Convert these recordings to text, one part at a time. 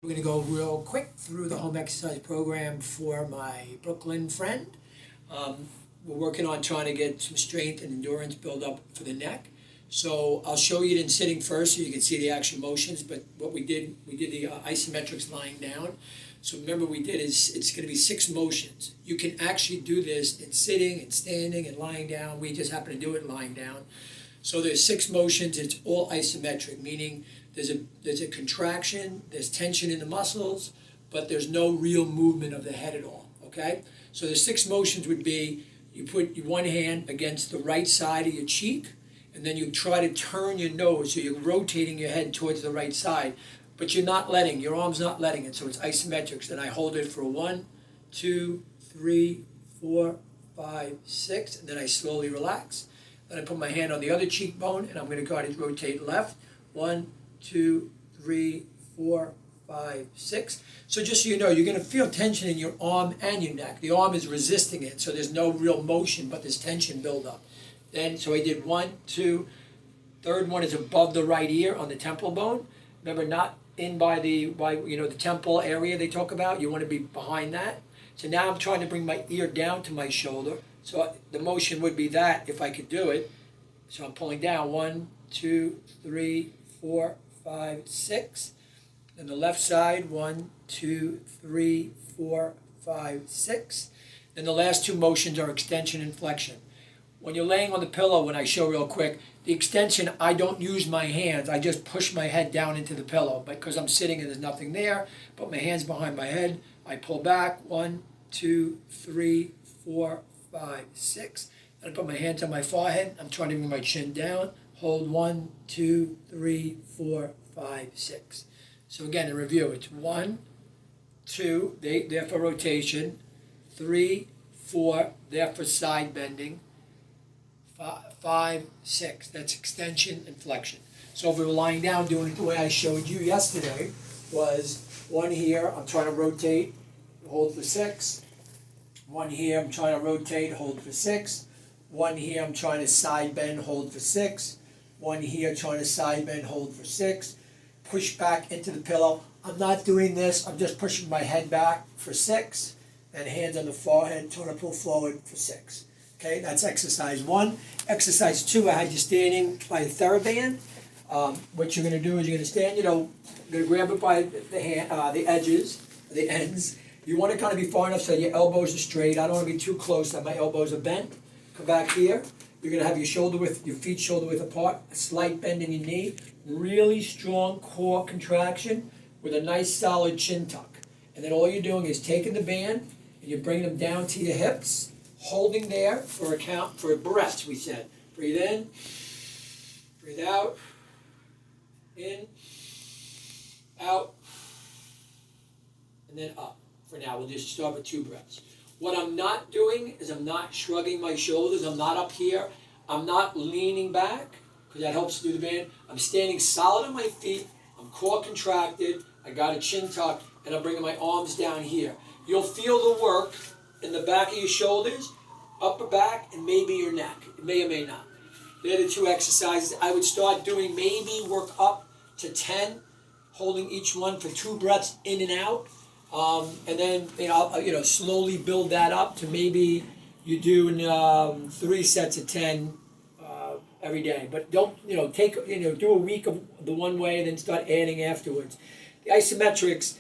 We're going to go real quick through the home exercise program for my Brooklyn friend. We're working on trying to get some strength and endurance build up for the neck. So I'll show you it in sitting first so you can see the actual motions, but what we did the isometrics lying down. So remember we did is it's going to be 6 motions. You can actually do this in sitting and standing and lying down. We just happen to do it lying down. So there's 6 motions. It's all isometric, meaning there's a contraction, there's tension in the muscles, but there's no real movement of the head at all, okay? So the 6 motions would be, you put your one hand against the right side of your cheek, and then you try to turn your nose, so you're rotating your head towards the right side, but you're not letting, your arm's not letting it, so it's isometrics. Then I hold it for 1, 2, 3, 4, 5, 6, and then I slowly relax. Then I put my hand on the other cheekbone, and I'm going to try to rotate left. 1, 2, 3, 4, 5, 6. So just so you know, you're going to feel tension in your arm and your neck. The arm is resisting it, so there's no real motion, but there's tension buildup. Then, so I did 1, 2. Third one is above the right ear on the temple bone. Remember, not in by the temple area they talk about. You want to be behind that. So now I'm trying to bring my ear down to my shoulder. So the motion would be that if I could do it. So I'm pulling down 1, 2, 3, 4, 5, 6. Then the left side 1, 2, 3, 4, 5, 6. Then the last 2 motions are extension and flexion. When you're laying on the pillow, when I show real quick, the extension, I don't use my hands. I just push my head down into the pillow because I'm sitting and there's nothing there. Put my hands behind my head. I pull back 1, 2, 3, 4, 5, 6. Then I put my hands on my forehead. I'm trying to bring my chin down. Hold 1, 2, 3, 4, 5, 6. So again, in review, it's 1, 2, they're for rotation. 3, 4, they're for side bending. 5, 6, that's extension and flexion. So if we were lying down doing it the way I showed you yesterday, was 1 here, I'm trying to rotate, hold for 6. 1 here, I'm trying to rotate, hold for 6. 1 here, I'm trying to side bend, hold for 6. 1 here, trying to side bend, hold for 6. Push back into the pillow. I'm not doing this, I'm just pushing my head back for 6. And hands on the forehead, trying to pull forward for 6. Okay, that's exercise 1. Exercise 2, I had you standing by a TheraBand. What you're going to do is you're going to stand, you're going to grab it by the edges, the ends. You want to kind of be far enough so your elbows are straight. I don't want to be too close that my elbows are bent. Come back here. You're going to have your feet shoulder width apart, a slight bend in your knee, really strong core contraction with a nice solid chin tuck. And then all you're doing is taking the band and you're bringing them down to your hips, holding there for a count, for breaths, we said. Breathe in, breathe out, in, out, and then up. For now, we'll just start with 2 breaths. What I'm not doing is I'm not shrugging my shoulders. I'm not up here. I'm not leaning back, because that helps to do the band. I'm standing solid on my feet. I'm core contracted. I got a chin tuck, and I'm bringing my arms down here. You'll feel the work in the back of your shoulders, upper back, and maybe your neck. It may or may not. They're the 2 exercises. I would start doing, maybe work up to 10, holding each one for 2 breaths in and out. And then, slowly build that up to maybe you do 3 sets of 10 every day. But don't, do a week of the one way and then start adding afterwards. The isometrics,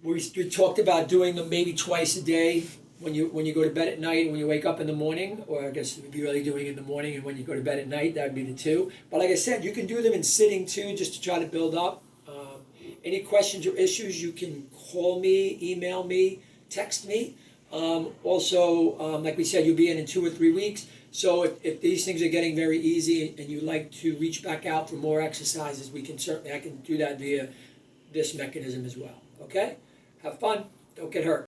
we talked about doing them maybe twice a day when you go to bed at night and when you wake up in the morning, or I guess you'd be really doing it in the morning and when you go to bed at night, that would be the 2. But like I said, you can do them in sitting too, just to try to build up. Any questions or issues, you can call me, email me, text me. Also, like we said, you'll be in 2 or 3 weeks. So if these things are getting very easy and you'd like to reach back out for more exercises, I can do that via this mechanism as well. Okay? Have fun. Don't get hurt.